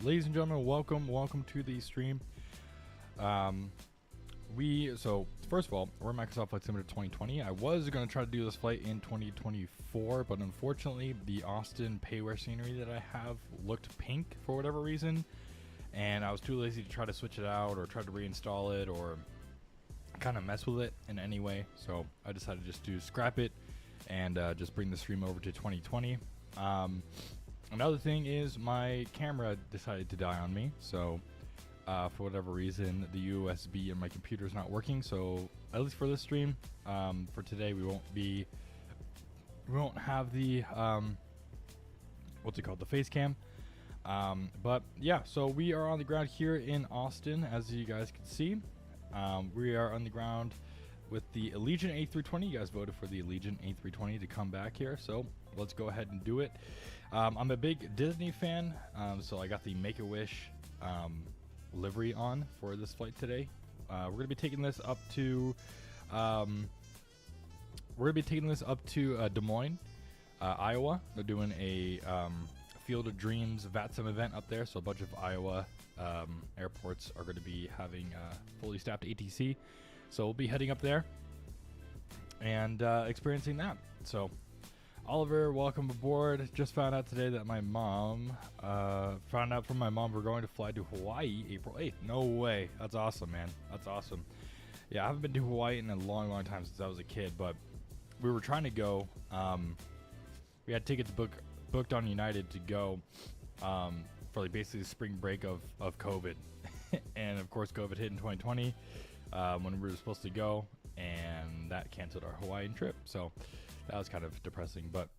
ladies and gentlemen, welcome to the stream. So first of all, we're Microsoft Flight Simulator 2020. I was going to try to do this flight in 2024, but unfortunately the Austin payware scenery that I have looked pink for whatever reason, and I was too lazy to try to switch it out or try to reinstall it or kind of mess with it in any way. So I decided just to scrap it and just bring the stream over to 2020. Another thing is my camera decided to die on me, so for whatever reason the USB in my computer is not working. So at least for this stream, for today, we won't have the what's it called, the face cam. But yeah, so we are on the ground here in Austin, as you guys can see. We are on the ground with the Allegiant A320. You guys voted for the Allegiant A320 to come back here, so let's go ahead and do it. I'm a big Disney fan, so I got the Make-A-Wish livery on for this flight today. We're gonna be taking this up to Des Moines, Iowa. They're doing a Field of Dreams VATSIM event up there, so a bunch of Iowa airports are going to be having fully staffed ATC. So we'll be heading up there and experiencing that. So Oliver, welcome aboard. Just found out today that my mom, we're going to fly to Hawaii April 8th. No way. That's awesome, man. That's awesome. Yeah, I haven't been to Hawaii in a long time since I was a kid, but we were trying to go. We had tickets booked on United to go for like basically the spring break of COVID. And of course COVID hit in 2020 when we were supposed to go, and that canceled our Hawaiian trip. So that was kind of depressing, but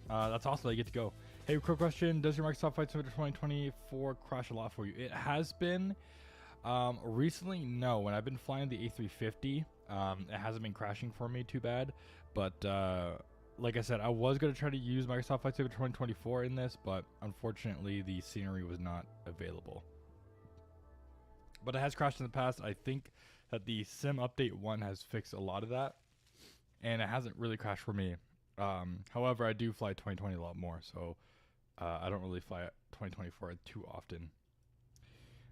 that's awesome that you get to go. Hey, quick question: does your Microsoft Flight Simulator 2024 crash a lot for you? It has been recently. No, when I've been flying the A350, it hasn't been crashing for me too bad. But like I said, I was going to try to use Microsoft Flight Simulator 2024 in this, but unfortunately the scenery was not available. But it has crashed in the past. I think that the Sim Update 1 has fixed a lot of that, and it hasn't really crashed for me. However, I do fly 2020 a lot more, so I don't really fly 2024 too often.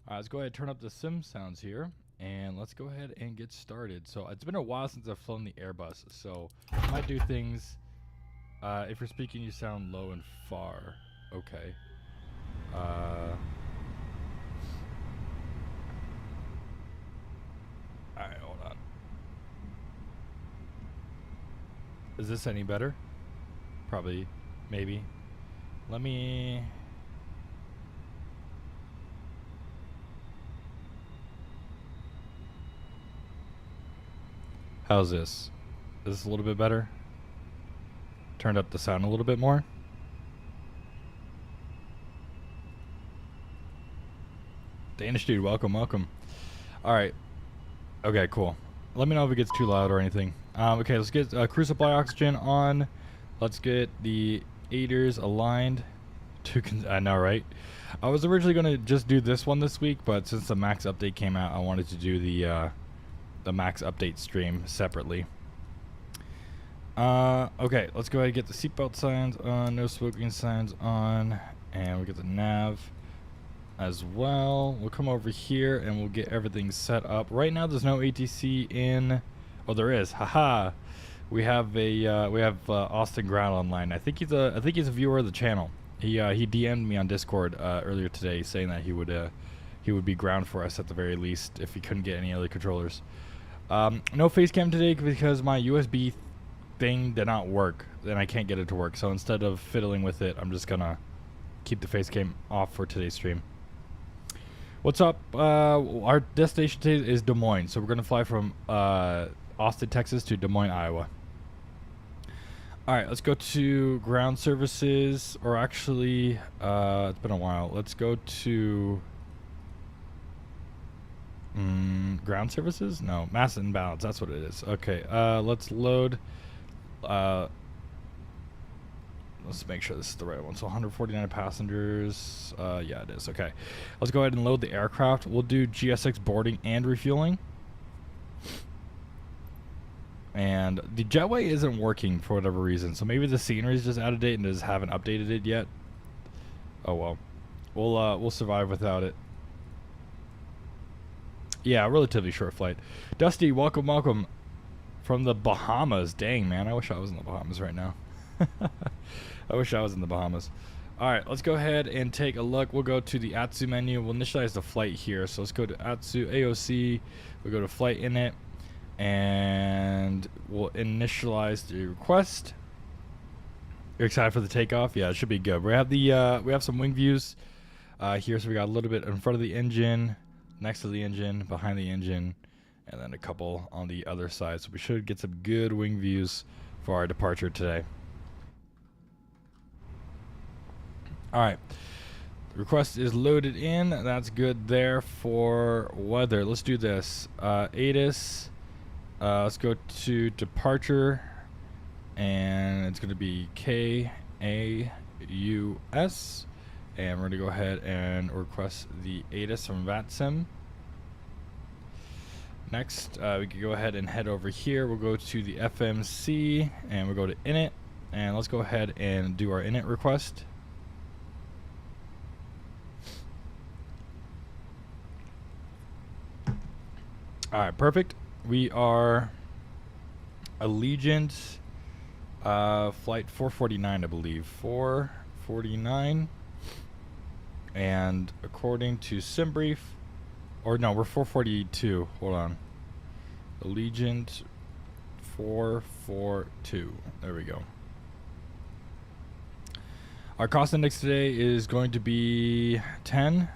Let's go ahead and turn up the Sim sounds here, and let's go ahead and get started. So it's been a while since I've flown the Airbus, so I might do things. If you're speaking, you sound low and far. Okay. Alright, hold on. Is this any better? Probably. Maybe. Let me... How's this? Is this a little bit better? Turned up the sound a little bit more. Danish dude, welcome. Alright. Okay, cool. Let me know if it gets too loud or anything. Okay, let's get crew supply oxygen on. Let's get the aiders aligned. I know, right? I was originally going to just do this one this week, but since the Max update came out, I wanted to do the Max update stream separately. Okay, let's go ahead and get the seatbelt signs on, no smoking signs on, and we'll get the nav as well. We'll come over here and we'll get everything set up. Right now there's no ATC in. Oh, there is. Haha. We have Austin Ground online. I think he's a viewer of the channel. He DM'd me on Discord earlier today saying that he would be ground for us at the very least if he couldn't get any other controllers. No face cam today because my USB thing did not work, and I can't get it to work. So instead of fiddling with it, I'm just gonna keep the face cam off for today's stream. What's up? Our destination today is Des Moines, so we're gonna fly from Austin, Texas to Des Moines, Iowa. All right, let's go to ground services, or actually, it's been a while. Let's go to ground services? No, mass inbounds. That's what it is. Okay, let's load. Let's make sure this is the right one. So 149 passengers. Yeah, it is. Okay, let's go ahead and load the aircraft. We'll do GSX boarding and refueling. And the jetway isn't working for whatever reason. So maybe the scenery's just out of date and just haven't updated it yet. Oh well. We'll survive without it. Yeah, relatively short flight. Dusty, welcome, welcome from the Bahamas. Dang, man, I wish I was in the Bahamas right now. I wish I was in the Bahamas. All right, let's go ahead and take a look. We'll go to the ATSU menu. We'll initialize the flight here. So let's go to ATSU AOC. We'll go to flight init, and we'll initialize the request. You're excited for the takeoff? Yeah, it should be good. We have some wing views here. So we got a little bit in front of the engine, next to the engine, behind the engine, and then a couple on the other side. So we should get some good wing views for our departure today. All right, the request is loaded in. That's good there for weather. Let's do this. ATIS, let's go to departure, and it's going to be KAUS, and we're going to go ahead and request the ATIS from VATSIM. Next, we can go ahead and head over here. We'll go to the FMC, and we'll go to init, and let's go ahead and do our init request. All right, perfect. We are Allegiant, flight 449, I believe. 449. And according to SimBrief, or no, we're 442. Hold on. Allegiant 442. There we go. Our cost index today is going to be 10.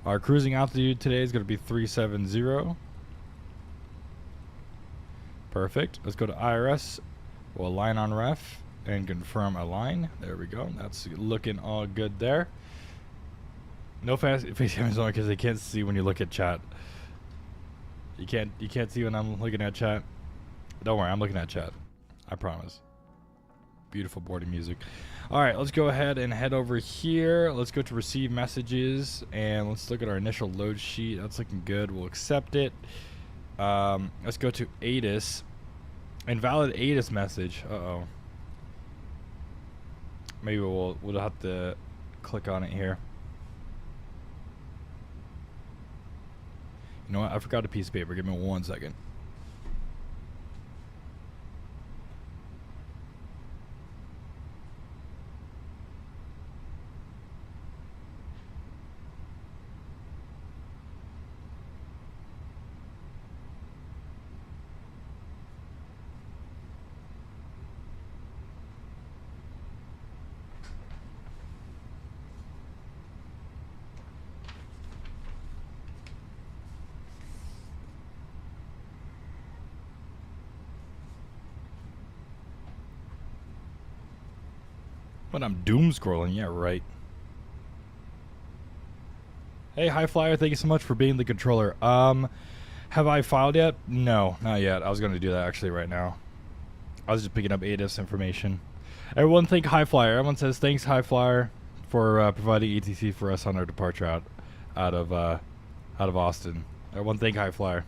Our cruising altitude today is going to be 370. Perfect. Let's go to IRS. We'll align on ref and confirm align. There we go. That's looking all good there. No face cam only because they can't see when you look at chat. You can't see when I'm looking at chat. Don't worry, I'm looking at chat. I promise. Beautiful boarding music. All right, let's go ahead and head over here. Let's go to receive messages, and let's look at our initial load sheet. That's looking good. We'll accept it. Let's go to ATIS. Invalid ATIS message. Uh-oh. Maybe we'll have to click on it here. You know what? I forgot a piece of paper. Give me 1 second. But I'm doom scrolling, yeah, right. Hey, High Flyer, thank you so much for being the controller. Have I filed yet? No, not yet. I was going to do that actually right now. I was just picking up ATIS information. Everyone thank High Flyer. Everyone says thanks, High Flyer, for providing ETC for us on our departure out of Austin. Everyone thank High Flyer.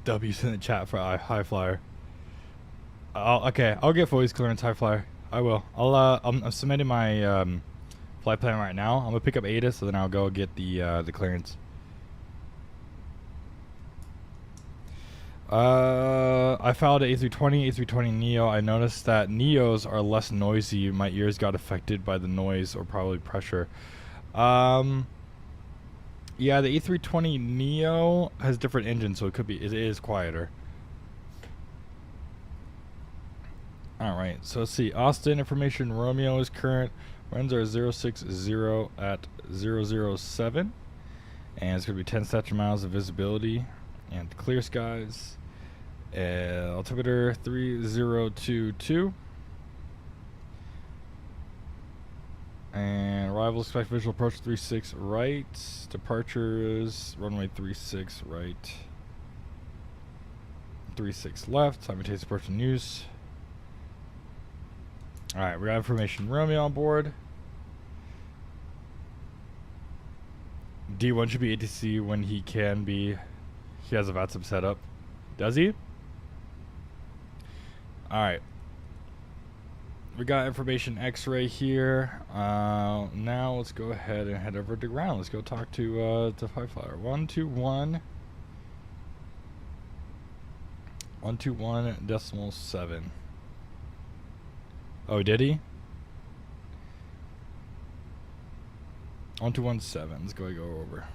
W's in the chat for High Flyer. Okay, I'll get voice clearance, High Flyer. I will. I'm submitting my flight plan right now. I'm gonna pick up ATIS, so then I'll go get the clearance. I filed an A320, A320 Neo. I noticed that Neos are less noisy. My ears got affected by the noise or probably pressure. Yeah, the A320 Neo has different engines, so it is quieter. All right, so let's see. Austin information. Romeo is current. Runs are 060 at 007, and it's gonna be 10 statute miles of visibility and clear skies. Altimeter 3022. And arrival expect visual approach 36 right. Departures runway 36 right. 36 left. Simultaneous approach and use. Alright, we got information. Romeo on board. D1 should be ATC when he can be. He has a VATSIM set up. Does he? Alright. We got information X-ray here. Now let's go ahead and head over to ground. Let's go talk to Five Flyer. 121.7. Oh, did he? 1217. Let's go over.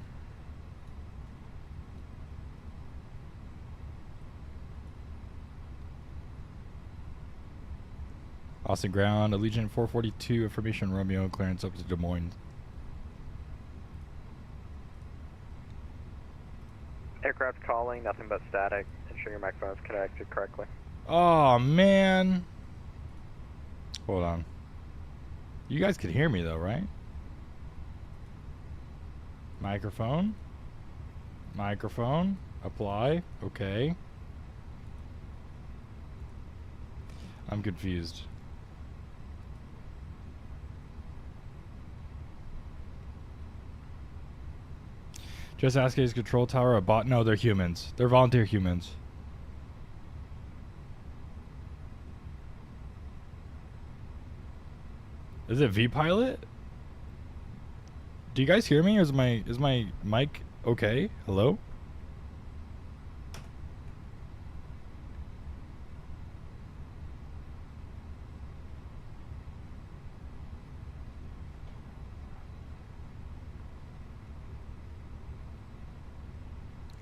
Austin ground, Allegiant 442, information Romeo, clearance up to Des Moines. Aircraft calling, nothing but static. Ensure your microphone is connected correctly. Oh, man. Hold on. You guys can hear me, though, right? Microphone. Microphone. Apply. Okay. I'm confused. Just ask his control tower a bot. No, they're humans. They're volunteer humans. Is it V-Pilot? Do you guys hear me, or is my mic okay? Hello?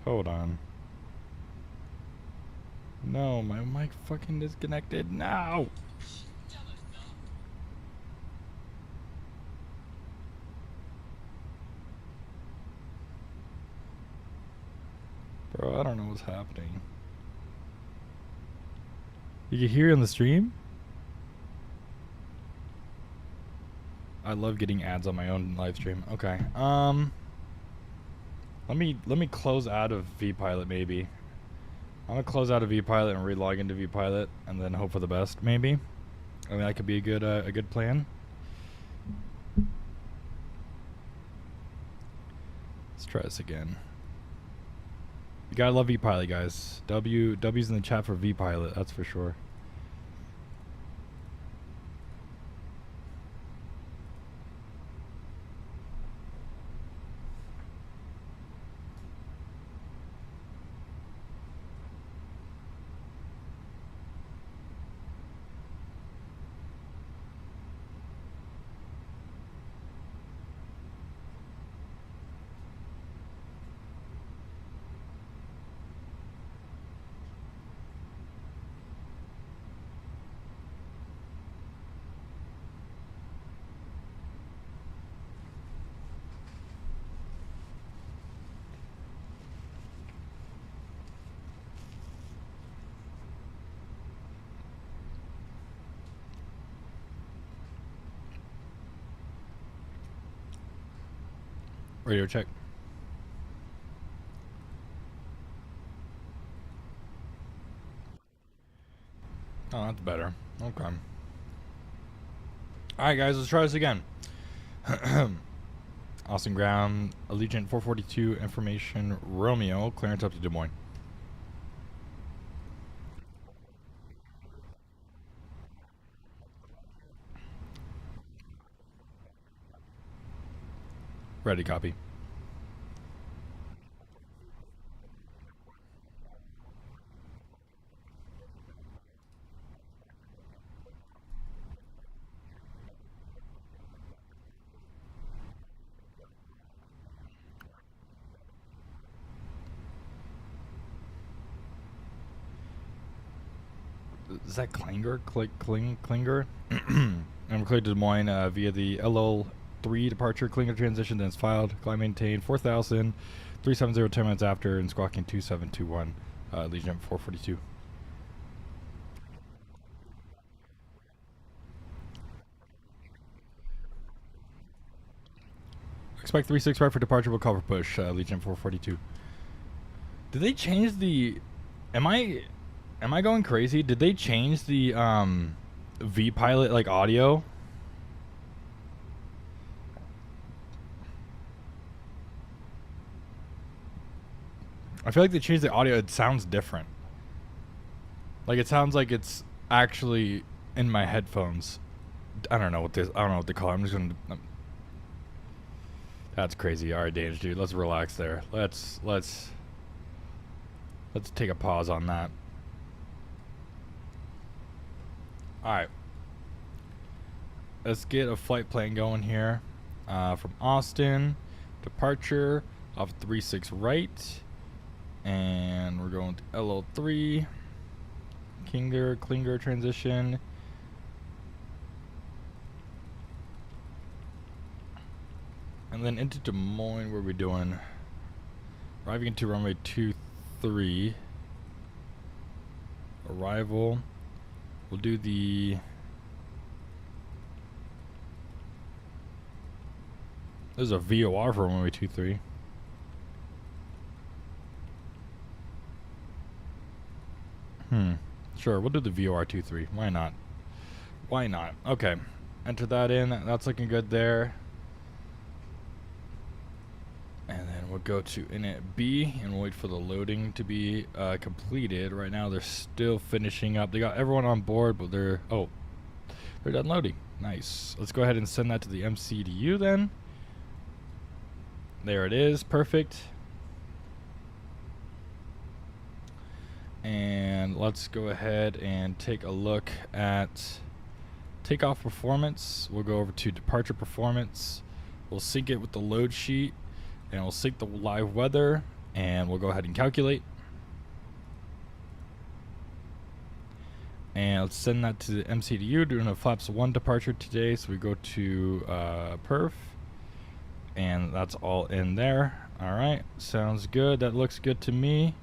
Hold on. No, my mic fucking disconnected now. Bro, I don't know what's happening. You can hear it on the stream? I love getting ads on my own live stream. Okay. Let me close out of VPilot maybe. I'm gonna close out of VPilot and re-log into VPilot and then hope for the best maybe. I mean, that could be a good plan. Let's try this again. You gotta love VPilot, guys. W's in the chat for VPilot, that's for sure. Radio check. Oh, that's better. Okay. Alright guys, let's try this again. Austin ground, Allegiant 442, information Romeo, clearance up to Des Moines. Ready, copy. Is that Klinger? Klinger? And we're cleared to Des Moines via the LL3 departure. Klinger transition, then it's filed. Climb maintained 4,000, 370 10 minutes after, and squawking 2721, Allegiant 442. Expect 365 for departure, will cover push, Allegiant 442. Did they change the... Am I going crazy? Did they change the V-Pilot like audio? I feel like they changed the audio. It sounds different. Like it sounds like it's actually in my headphones. I don't know what this. I don't know what they call it. I'm just gonna. That's crazy. All right, Danish dude. Let's relax there. Let's take a pause on that. All right. Let's get a flight plan going here. From Austin, departure off 36 right, and we're going to LO3. Klinger transition. And then into Des Moines, where we're doing. Arriving into runway 23. Arrival. We'll do the. There's a VOR for runway 23. Sure, we'll do the VOR 23. Why not? Why not? Okay. Enter that in. That's looking good there. And then we'll go to init B and wait for the loading to be completed. Right now they're still finishing up. They got everyone on board, but they're done loading. Nice. Let's go ahead and send that to the MCDU then. There it is. Perfect. And let's go ahead and take a look at takeoff performance. We'll go over to departure performance. We'll sync it with the load sheet, and we'll sync the live weather, and we'll go ahead and calculate. And let's send that to the MCDU, doing a flaps 1 departure today. So we go to perf, and that's all in there. All right, sounds good. That looks good to me.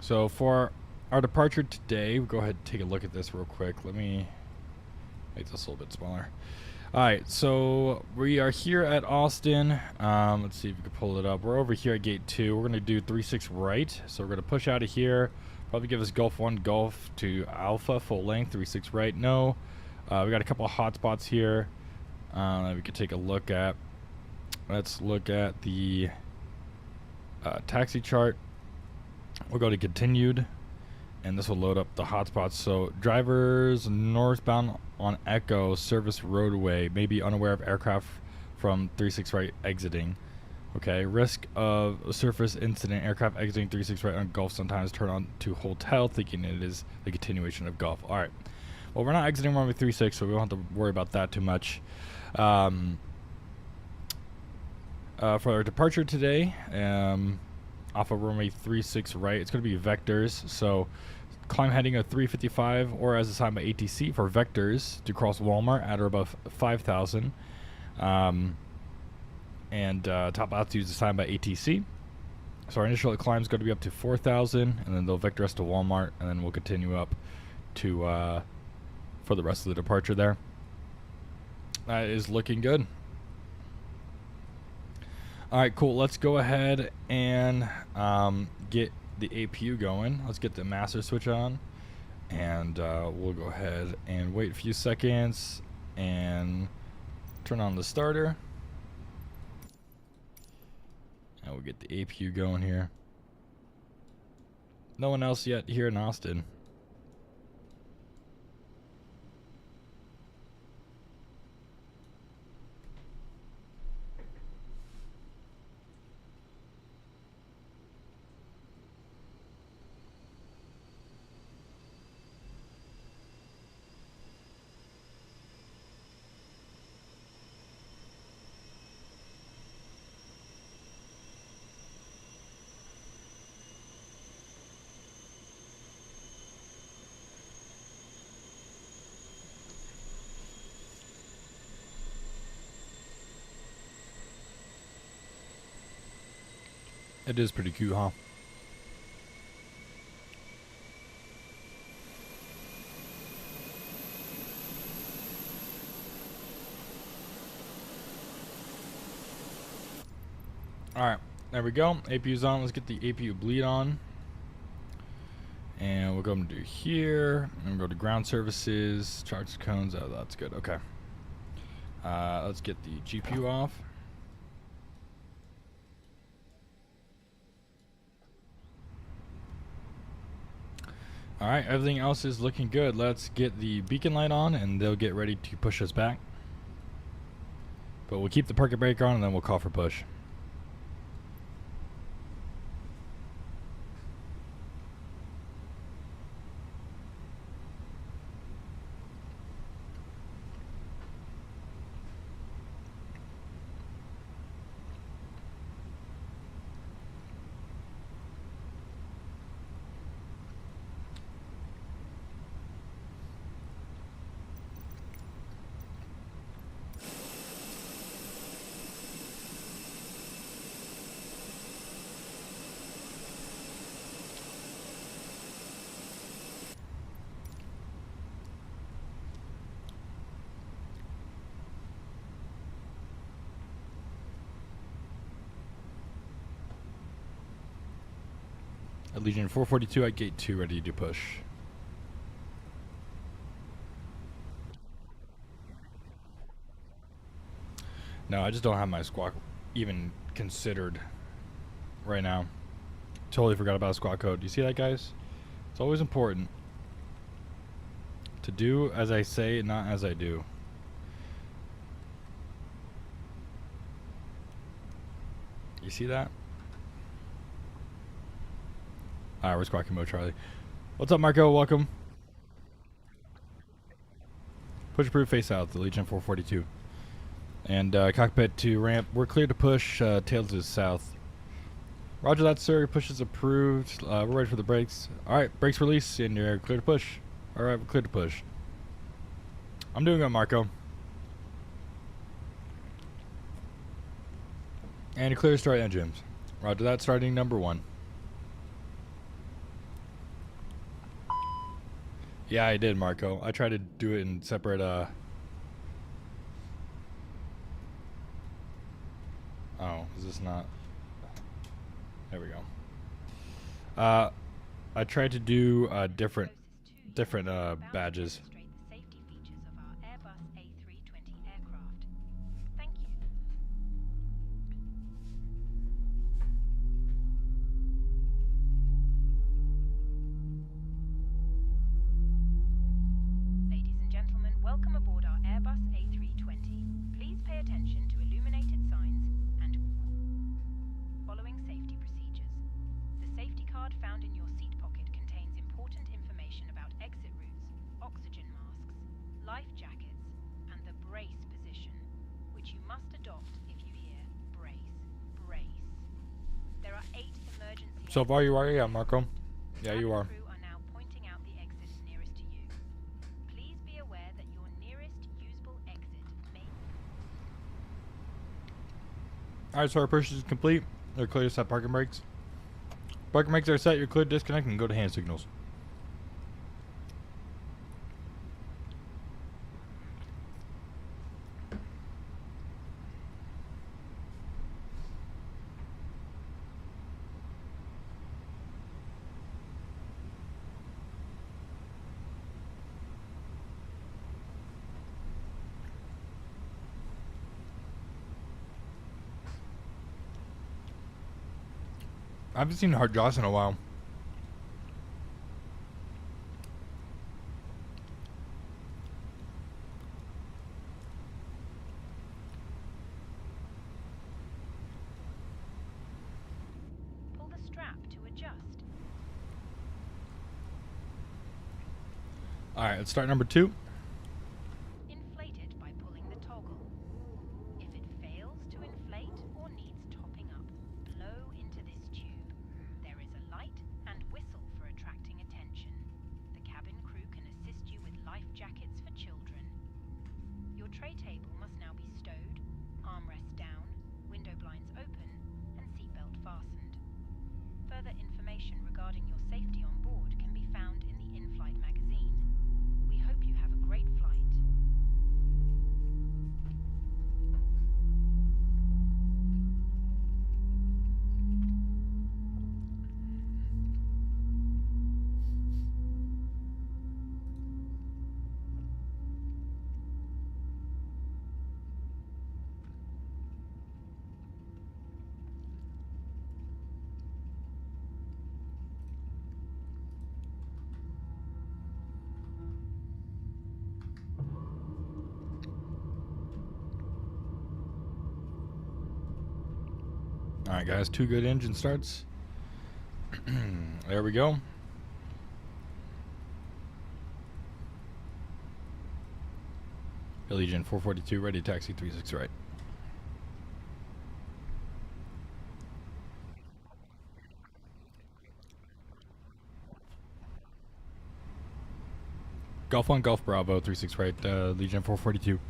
So for our departure today, we'll go ahead and take a look at this real quick. Let me make this a little bit smaller. All right, so we are here at Austin. Let's see if we can pull it up. We're over here at gate 2. We're going to do 36 right. So we're going to push out of here. Probably give us Gulf 1, Gulf to Alpha, full length, 36 right. No. We got a couple of hot spots here that we could take a look at. Let's look at the taxi chart. We'll go to continued, and this will load up the hotspots. So drivers northbound on Echo service roadway may be unaware of aircraft from 36 right exiting. Okay, risk of a surface incident, aircraft exiting 36 right on Gulf sometimes turn on to hotel thinking it is the continuation of Gulf. All right, well, we're not exiting runway 36, so we don't have to worry about that too much. For our departure today, off of runway 36 right, it's going to be vectors. So climb heading of 355 or as assigned by ATC for vectors to cross Walmart at or above 5,000. And top altitude is assigned by ATC. So our initial climb is going to be up to 4,000, and then they'll vector us to Walmart, and then we'll continue up to for the rest of the departure there. That is looking good. All right, cool. Let's go ahead and get the APU going. Let's get the master switch on, and we'll go ahead and wait a few seconds and turn on the starter. And we'll get the APU going here. No one else yet here in Austin. It is pretty cute, huh? Alright, there we go. APU's on. Let's get the APU bleed on. And we'll go and do here. And we'll go to ground services, charge cones. Oh, that's good. Okay. Let's get the GPU off. Alright, everything else is looking good. Let's get the beacon light on and they'll get ready to push us back. But we'll keep the parking brake on and then we'll call for push. Allegiant 442 at gate 2, ready to push. No, I just don't have my squawk even considered right now. Totally forgot about squawk code. Do you see that, guys? It's always important to do as I say, not as I do. You see that? Alright, we're squawking mode, Charlie. What's up, Marco? Welcome. Push approved, face out, the Legion 442. And cockpit to ramp. We're clear to push, tails is south. Roger that, sir. Push is approved. We're ready for the brakes. Alright, brakes release, and you're clear to push. Alright, we're clear to push. I'm doing good, Marco. And you're clear to start engines. Roger that, starting number 1. Yeah, I did, Marco. I tried to do it in separate, Oh, is this not? There we go. I tried to do different badges. The safety features of our Airbus A320 aircraft. Thank you. Ladies and gentlemen, welcome aboard our Airbus A320. Please pay attention to illuminated signs and following safety procedures. The safety card found in your seat pocket contains important information about exit routes, oxygen masks, life jackets, and the brace position, which you must adopt if you hear brace, brace. There are 8 emergency So far, you are, yeah, Marco. Yeah, you are. Crew are now pointing out the exit nearest to you. Please be aware that your nearest usable exit may... Alright, so our push is complete. They're clear to set parking brakes. Parking brakes are set. You're clear to disconnect and go to hand signals. I haven't seen Hard Joss in a while. Pull the strap to adjust. Alright, let's start number 2. Inflate it by pulling the toggle. If it fails to inflate or needs topping up, blow into this tube. There is a light and whistle for attracting attention. The cabin crew can assist you with life jackets for children. Your tray table must now be stowed, armrest down, window blinds open, and seatbelt fastened. Further information regarding your safety on board can be found in the in-flight magazine. We hope you have a Alright guys, 2 good engine starts. There we go. Allegiant 442 ready to taxi 36 right. Golf 1 Golf Bravo 36 right, Legion 442.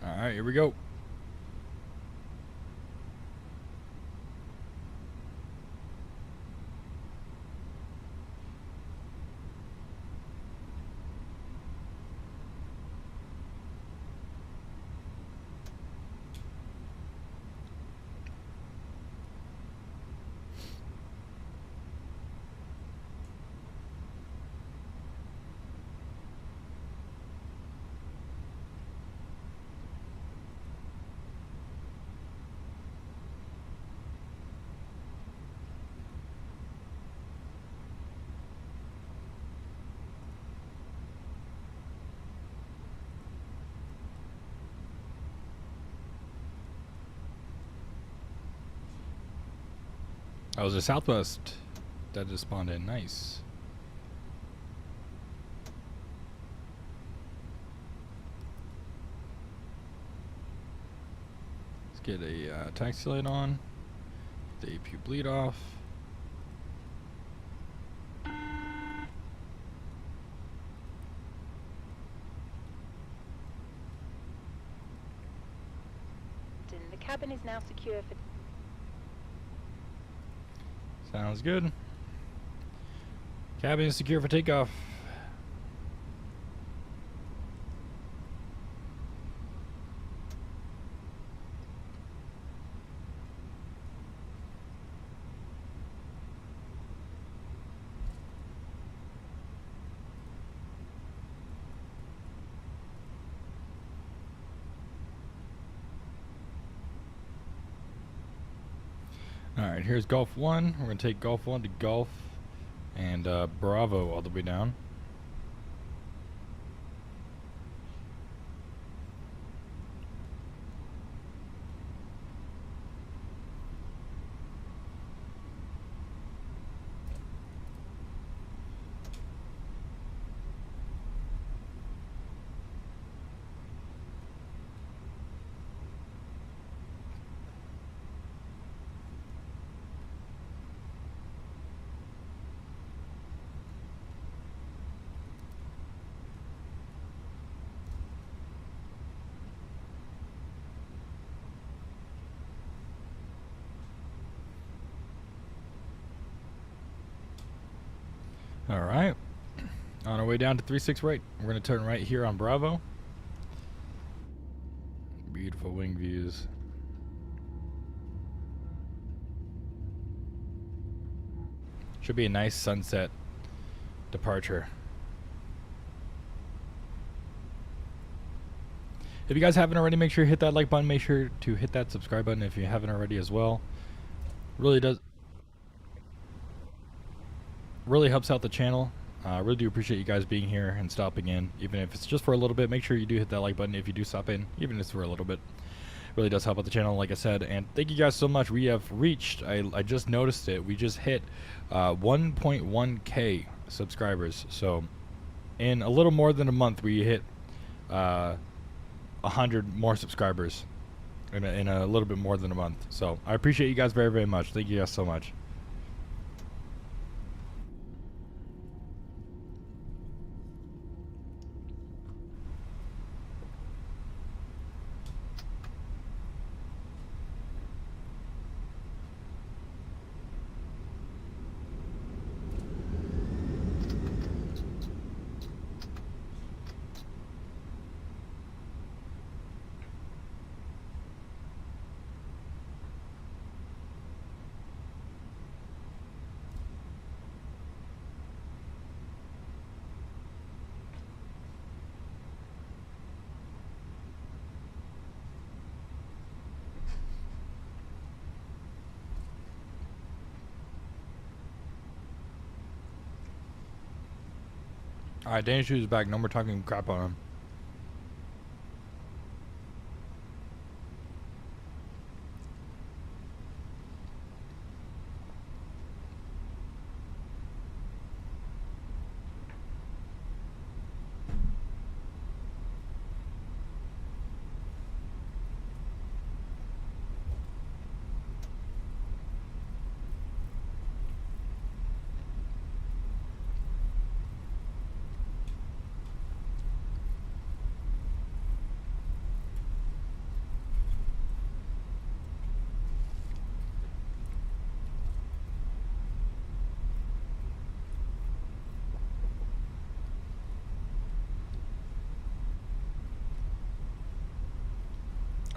Alright, here we go. That was a Southwest that just spawned in. Nice. Let's get a taxi light on. The AP bleed off. The cabin is now secure for... Sounds good. Cabin is secure for takeoff. Alright, here's Golf 1. We're going to take Golf 1 to Golf and Bravo all the way down. Alright, on our way down to 36 right. We're going to turn right here on Bravo. Beautiful wing views. Should be a nice sunset departure. If you guys haven't already, make sure you hit that like button. Make sure to hit that subscribe button if you haven't already as well. Really helps out the channel. I really do appreciate you guys being here and stopping in, even if it's just for a little bit. Make sure you do hit that like button if you do stop in, even if it's for a little bit. Really does help out the channel, like I said. And thank you guys so much. We have reached, I just noticed it, we just hit 1.1k subscribers. So in a little more than a month, we hit 100 more subscribers in a little bit more than a month. So I appreciate you guys very, very much. Thank you guys so much. Alright, Danish Shoes is back. No more talking crap on him.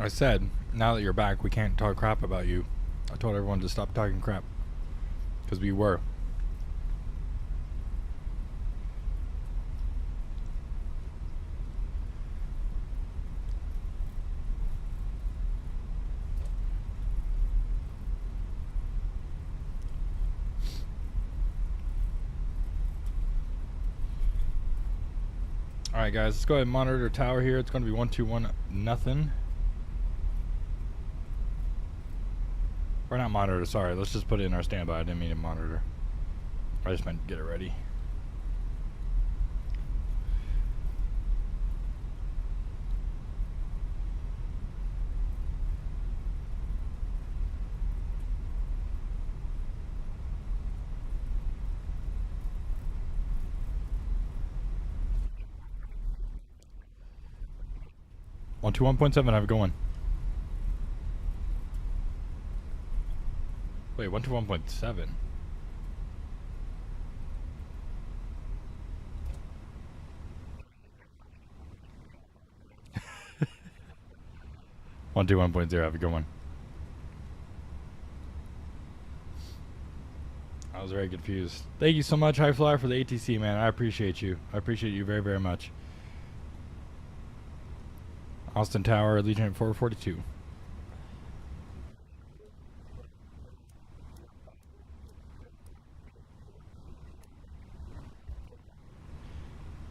I said, now that you're back, we can't talk crap about you. I told everyone to stop talking crap. Because we were. Alright guys, let's go ahead and monitor tower here. It's going to be 121 nothing. Or not monitor, sorry. Let's just put it in our standby. I didn't mean to monitor. I just meant get it ready. On to 1.7, have a good one. Wait, 1 to 1.7. One to 1.0, have a good one. I was very confused. Thank you so much, High Flyer, for the ATC, man. I appreciate you. I appreciate you very, very much. Austin Tower, Allegiant 442.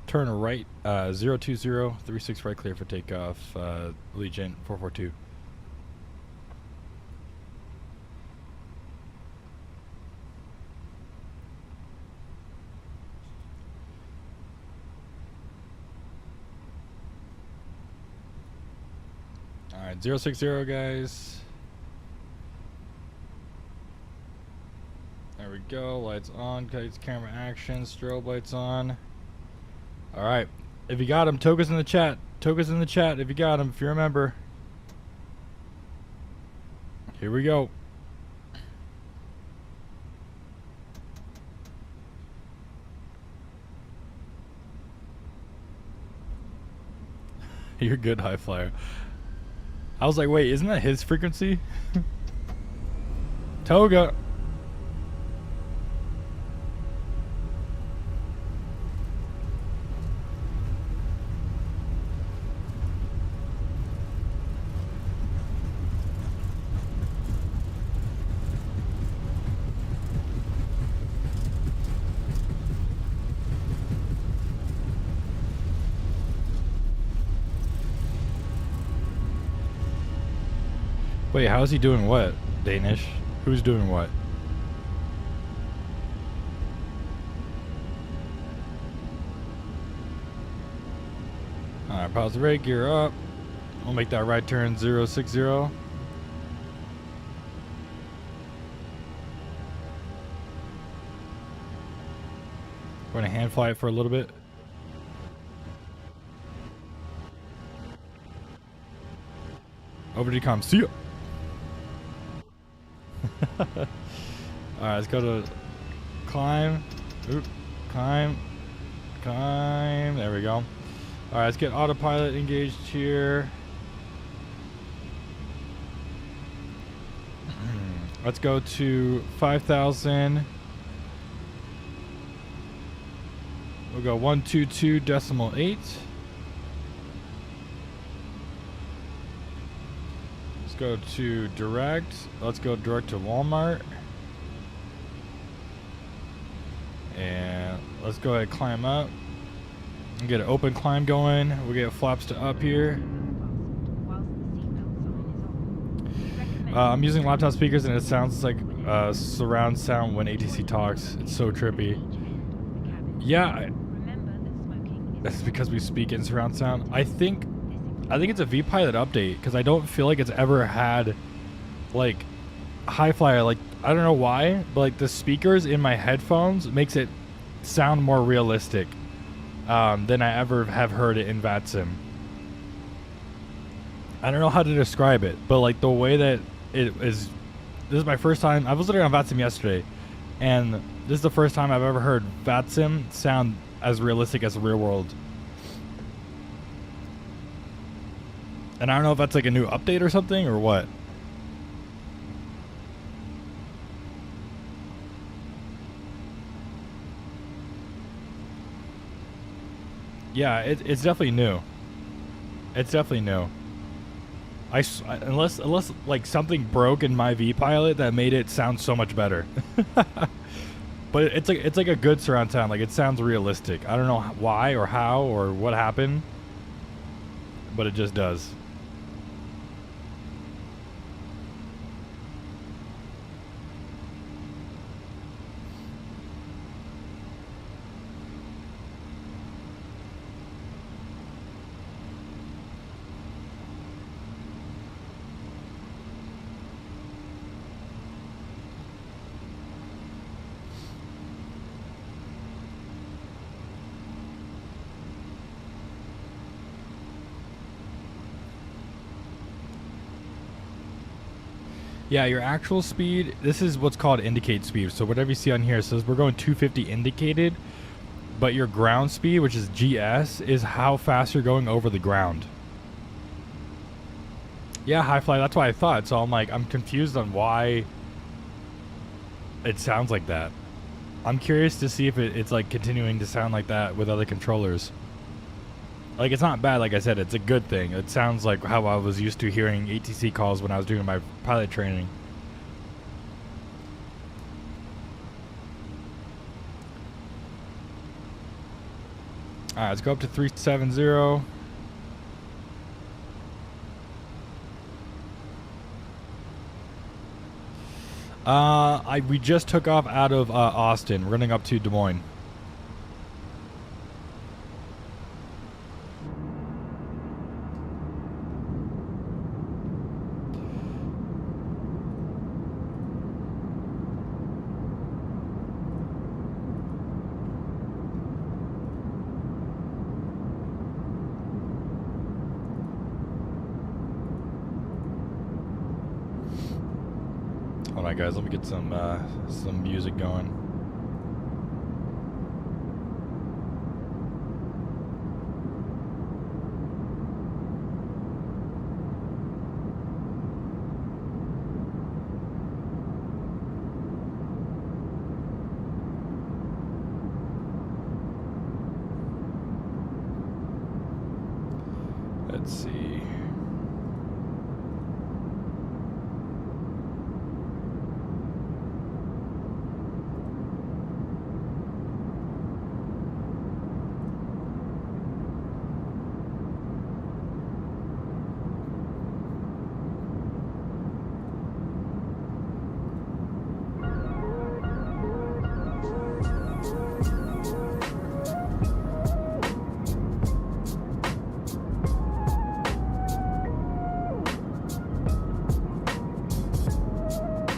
Turn right, 020, 36 right, clear for takeoff, Allegiant 442. Alright, 060 guys. There we go, lights on, camera action, strobe lights on. Alright, if you got him, Toga's in the chat. Toga's in the chat if you got him, if you remember. Here we go. You're good, High Flyer. I was like, wait, isn't that his frequency? Toga. Wait, how is he doing what, Danish? Who's doing what? Alright, pause the brake, gear up. We'll make that right turn 060. Going to hand fly it for a little bit. Over to decom. See ya. Alright, let's go to climb. Oop, climb. There we go. Alright, let's get autopilot engaged here. Let's go to 5,000. We'll go 122.8. Go to direct. Let's go direct to Walmart. And let's go ahead and climb up. We get an open climb going. We get flaps to up here. I'm using laptop speakers and it sounds like surround sound when ATC talks. It's so trippy. Yeah, that's because we speak in surround sound. I think it's a vPilot update because I don't feel like it's ever had like high flyer. Like I don't know why, but like the speakers in my headphones makes it sound more realistic than I ever have heard it in VATSIM. I don't know how to describe it, but like the way that it is. This is my first time. I was literally on VATSIM yesterday, and this is the first time I've ever heard VATSIM sound as realistic as the real world. And I don't know if that's like a new update or something or what. Yeah, it's definitely new. It's definitely new. Unless like something broke in my vPilot that made it sound so much better. But it's like a good surround sound. Like it sounds realistic. I don't know why or how or what happened, but it just does. Yeah, your actual speed, this is what's called indicate speed. So whatever you see on here says we're going 250 indicated, but your ground speed, which is GS, is how fast you're going over the ground. Yeah, high fly, that's why I thought. So I'm like, I'm confused on why it sounds like that. I'm curious to see if it's like continuing to sound like that with other controllers. Like, it's not bad, like I said, it's a good thing. It sounds like how I was used to hearing ATC calls when I was doing my pilot training. Alright, let's go up to 370. We just took off out of Austin. We're running up to Des Moines. Hold on, guys. Let me get some music going. Let's see.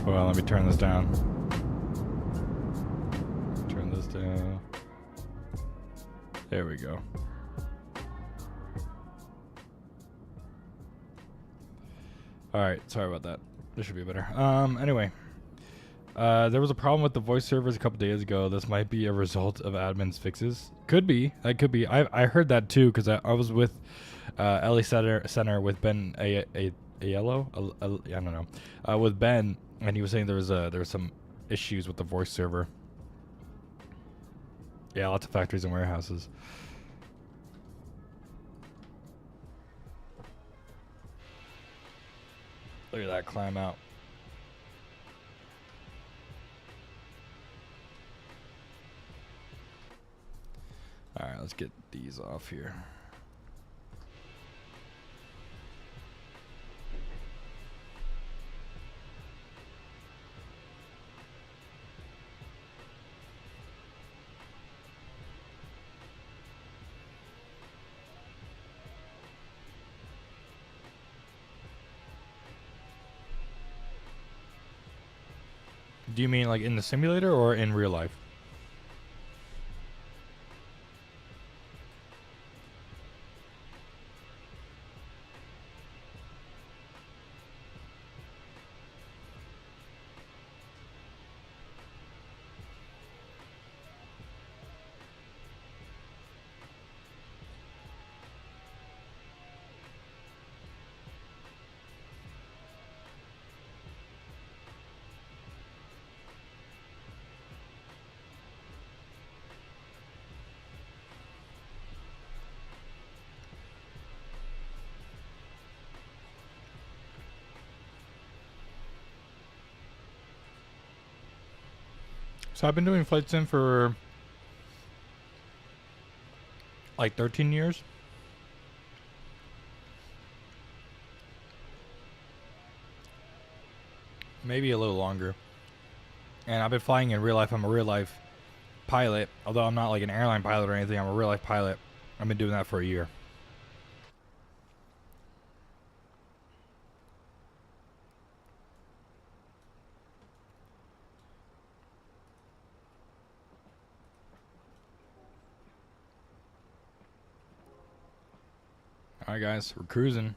Well, let me turn this down. Turn this down. There we go. Alright, sorry about that. This should be better. Anyway. There was a problem with the voice servers a couple days ago. This might be a result of admin's fixes. Could be. That could be. I heard that too because I was with LA Center with Ben Aiello? I don't know. With Ben, and he was saying there was some issues with the voice server. Yeah, lots of factories and warehouses. Look at that climb out. Alright, Alright, let's get these off here. Do you mean like in the simulator or in real life? So I've been doing flight sim for like 13 years. Maybe a little longer. And I've been flying in real life. I'm a real life pilot. Although I'm not like an airline pilot or anything, I'm a real life pilot. I've been doing that for a year. Alright guys, we're cruising.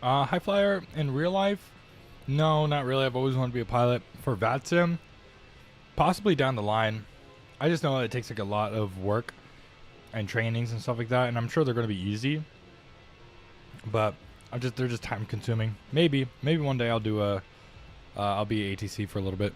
High flyer in real life? No, not really. I've always wanted to be a pilot. For VATSIM, possibly down the line. I just know it takes like a lot of work and trainings and stuff like that, and I'm sure they're going to be easy. But they're just time consuming. Maybe one day I'll do I'll be ATC for a little bit.